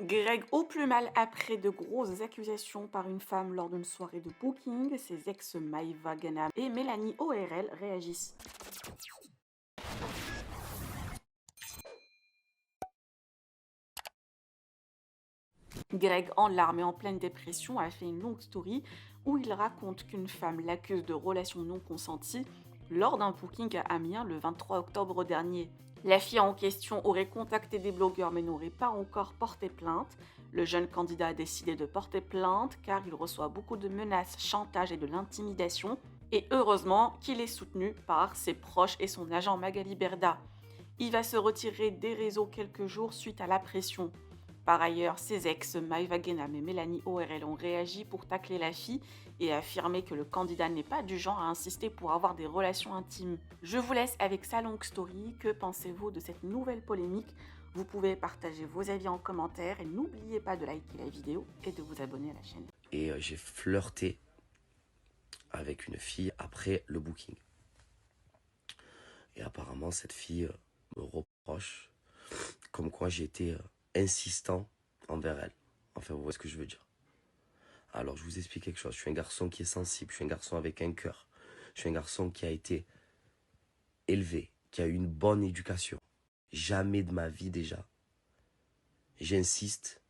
Greg au plus mal après de grosses accusations par une femme lors d'une soirée de booking. Ses ex Maïva Ganam et Mélanie ORL réagissent. Greg, en larmes et en pleine dépression, a fait une longue story où il raconte qu'une femme l'accuse de relations non consenties lors d'un booking à Amiens le 23 octobre dernier. La fille en question aurait contacté des blogueurs mais n'aurait pas encore porté plainte. Le jeune candidat a décidé de porter plainte car il reçoit beaucoup de menaces, chantage et de l'intimidation. Et heureusement qu'il est soutenu par ses proches et son agent Magali Berda. Il va se retirer des réseaux quelques jours suite à la pression. Par ailleurs, ses ex, Maïva Genam et Mélanie ORL, ont réagi pour tacler la fille et affirmer que le candidat n'est pas du genre à insister pour avoir des relations intimes. Je vous laisse avec sa longue story. Que pensez-vous de cette nouvelle polémique? Vous pouvez partager vos avis en commentaire et n'oubliez pas de liker la vidéo et de vous abonner à la chaîne. Et j'ai flirté avec une fille après le booking. Et apparemment, cette fille me reproche comme quoi j'ai été insistant envers elle. Enfin, vous voyez ce que je veux dire. Alors, je vous explique quelque chose. Je suis un garçon qui est sensible. Je suis un garçon avec un cœur. Je suis un garçon qui a été élevé, qui a eu une bonne éducation. Jamais de ma vie déjà, j'insiste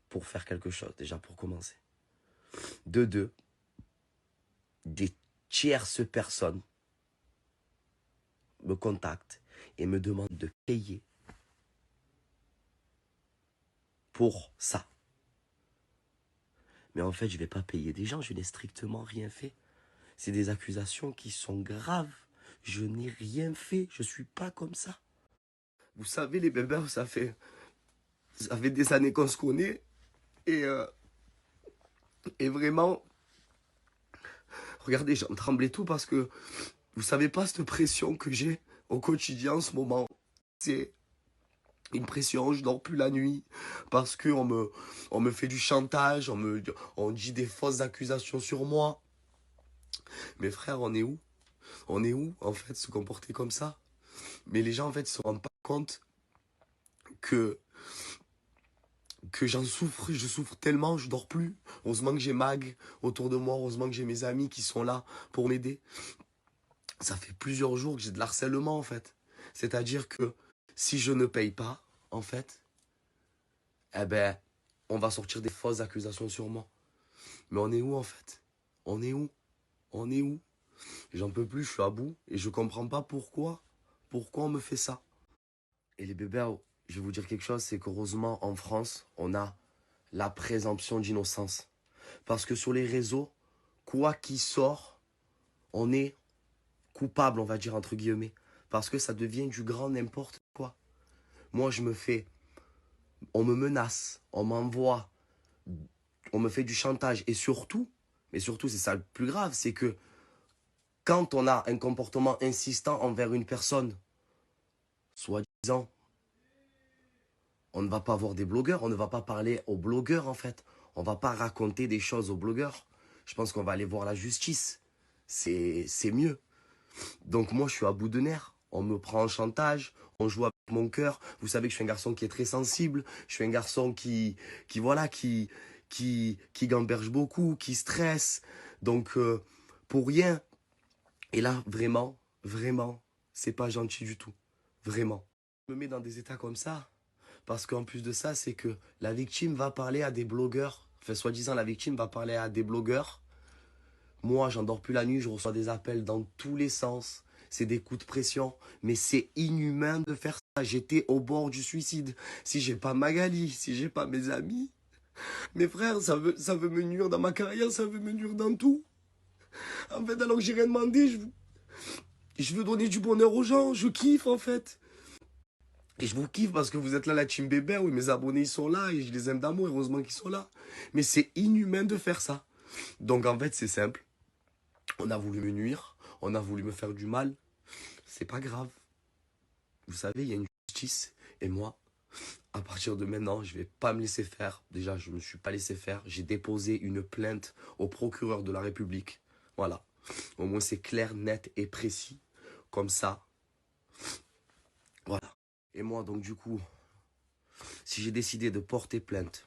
pour faire quelque chose, déjà pour commencer. De deux, des tierces personnes me contactent et me demandent de payer pour ça. Mais en fait, je ne vais pas payer des gens, je n'ai strictement rien fait. C'est des accusations qui sont graves. Je n'ai rien fait, je ne suis pas comme ça. Vous savez, les bébés, ça fait des années qu'on se connaît. Et vraiment, regardez, j'en tremblais tout parce que vous savez pas cette pression que j'ai au quotidien en ce moment. C'est une pression, je dors plus la nuit parce que on me fait du chantage, on dit des fausses accusations sur moi. Mais frère, on est où? On est où, en fait, se comporter comme ça? Mais les gens, en fait, ils se rendent pas compte que, que j'en souffre, je souffre tellement, je dors plus. Heureusement que j'ai Mag autour de moi, heureusement que j'ai mes amis qui sont là pour m'aider. Ça fait plusieurs jours que j'ai de l'harcèlement, en fait. C'est-à-dire que si je ne paye pas, en fait, eh ben, on va sortir des fausses accusations sur moi. Mais on est où, en fait? On est où? On est où? J'en peux plus, je suis à bout et je comprends pas pourquoi. Pourquoi on me fait ça? Et les bébés, je vais vous dire quelque chose, c'est qu'heureusement, en France, on a la présomption d'innocence. Parce que sur les réseaux, quoi qu'il sort, on est coupable, on va dire, entre guillemets. Parce que ça devient du grand n'importe quoi. Moi, on me menace, on me fait du chantage. Et surtout, mais surtout, c'est ça le plus grave, c'est que quand on a un comportement insistant envers une personne, soi-disant, on ne va pas voir des blogueurs, on ne va pas parler aux blogueurs en fait. On ne va pas raconter des choses aux blogueurs. Je pense qu'on va aller voir la justice. C'est mieux. Donc moi, je suis à bout de nerfs. On me prend en chantage, on joue avec mon cœur. Vous savez que je suis un garçon qui est très sensible. Je suis un garçon voilà, qui gamberge beaucoup, qui stresse. Donc, pour rien. Et là, vraiment, vraiment, c'est pas gentil du tout. Vraiment. Je me mets dans des états comme ça. Parce qu'en plus de ça, c'est que la victime va parler à des blogueurs. Enfin, soi-disant, la victime va parler à des blogueurs. Moi, j'en dors plus la nuit, je reçois des appels dans tous les sens. C'est des coups de pression. Mais c'est inhumain de faire ça. J'étais au bord du suicide. Si j'ai pas Magali, si j'ai pas mes amis, mes frères, ça veut me nuire dans ma carrière, ça veut me nuire dans tout. En fait, alors que j'ai rien demandé, je veux donner du bonheur aux gens. Je kiffe, en fait. Et je vous kiffe parce que vous êtes là, la team bébé. Oui, mes abonnés, ils sont là et je les aime d'amour. Heureusement qu'ils sont là. Mais c'est inhumain de faire ça. Donc, en fait, c'est simple. On a voulu me nuire. On a voulu me faire du mal. C'est pas grave. Vous savez, il y a une justice. Et moi, à partir de maintenant, je vais pas me laisser faire. Déjà, je me suis pas laissé faire. J'ai déposé une plainte au procureur de la République. Voilà. Au moins, c'est clair, net et précis. Comme ça. Voilà. Et moi, donc, du coup, Si j'ai décidé de porter plainte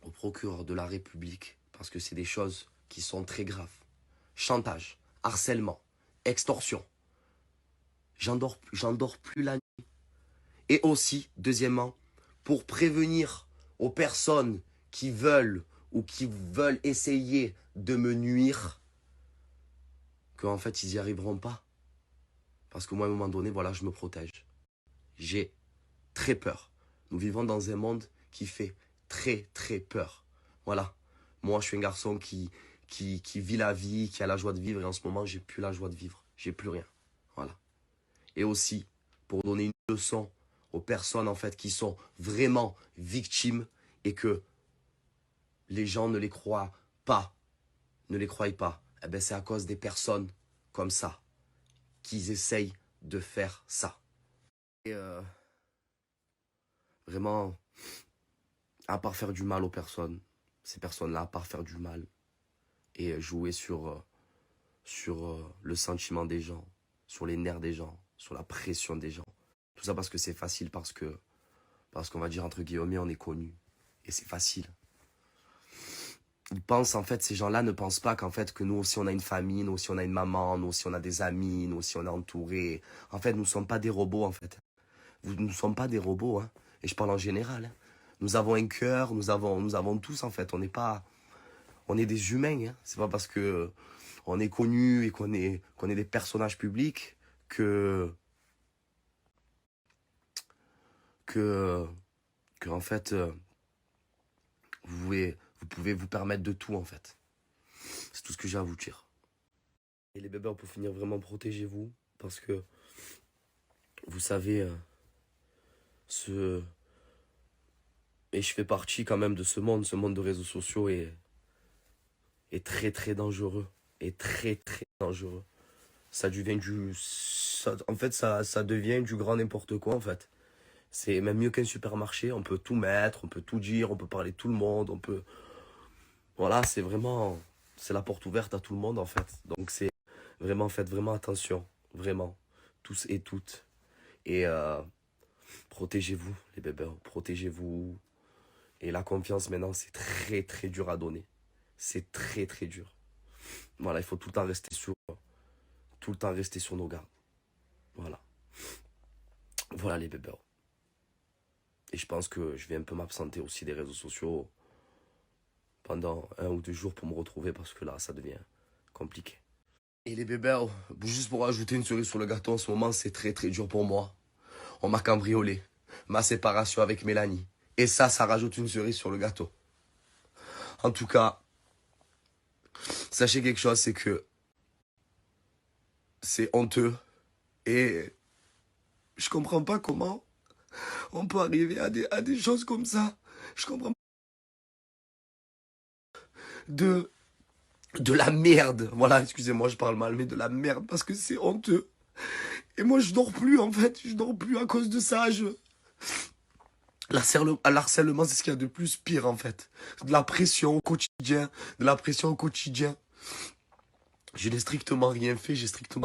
au procureur de la République, parce que c'est des choses qui sont très graves, chantage, harcèlement, extorsion, j'endors plus la nuit. Et aussi, deuxièmement, pour prévenir aux personnes qui veulent ou qui veulent essayer de me nuire, qu'en fait, ils n'y arriveront pas. Parce que moi, à un moment donné, voilà, je me protège. J'ai très peur. Nous vivons dans un monde qui fait très, très peur. Voilà. Moi, je suis un garçon qui vit la vie, qui a la joie de vivre. Et en ce moment, j'ai plus la joie de vivre. J'ai plus rien. Voilà. Et aussi, pour donner une leçon aux personnes, en fait, qui sont vraiment victimes et que les gens ne les croient pas, ne les croient pas, eh ben, c'est à cause des personnes comme ça qu'ils essayent de faire ça. Et vraiment, à part faire du mal aux personnes, ces personnes-là, à part faire du mal et jouer sur le sentiment des gens, sur les nerfs des gens, sur la pression des gens. Tout ça parce que c'est facile, parce qu'on va dire entre guillemets, on est connu. Et c'est facile. Ils pensent, en fait, ces gens-là ne pensent pas qu'en fait, que nous aussi on a une famille, nous aussi on a une maman, nous aussi on a des amis, nous aussi on est entouré. En fait, nous ne sommes pas des robots, en fait. Nous ne sommes pas des robots, hein. Et je parle en général, hein. Nous avons un cœur, nous avons tous, en fait. On est des humains, hein. C'est pas parce que on est connu et qu'on est des personnages publics que en fait, vous pouvez vous permettre de tout, en fait. C'est tout ce que j'ai à vous dire. Et les bébés, pour finir, vraiment, protégez-vous. Parce que, vous savez, et je fais partie quand même de ce monde de réseaux sociaux est très très dangereux. Est très très dangereux. Ça devient en fait, ça devient du grand n'importe quoi, en fait. C'est même mieux qu'un supermarché. On peut tout mettre, on peut tout dire, on peut parler de tout le monde, on peut... Voilà, c'est la porte ouverte à tout le monde, en fait. Donc c'est vraiment, faites vraiment attention. Vraiment. Tous et toutes. Et protégez-vous, les bébés. Protégez-vous. Et la confiance, maintenant, c'est très, très dur à donner. C'est très, très dur. Voilà, il faut tout le temps rester sur nos gardes. Voilà. Voilà, les bébés. Et je pense que je vais un peu m'absenter aussi des réseaux sociaux pendant 1 ou 2 jours pour me retrouver parce que là, ça devient compliqué. Et les bébés, juste pour ajouter une cerise sur le gâteau, en ce moment, c'est très, très dur pour moi. On m'a cambriolé. Ma séparation avec Mélanie. Et ça rajoute une cerise sur le gâteau. En tout cas, sachez quelque chose, c'est que c'est honteux. Et je comprends pas comment on peut arriver à des choses comme ça. Je comprends pas. De la merde. Voilà, excusez-moi, je parle mal, mais de la merde parce que c'est honteux. Et moi, je dors plus, en fait. Je dors plus à cause de ça. L'harcèlement, c'est ce qu'il y a de plus pire, en fait. De la pression au quotidien. De la pression au quotidien. Je n'ai strictement rien fait. J'ai strictement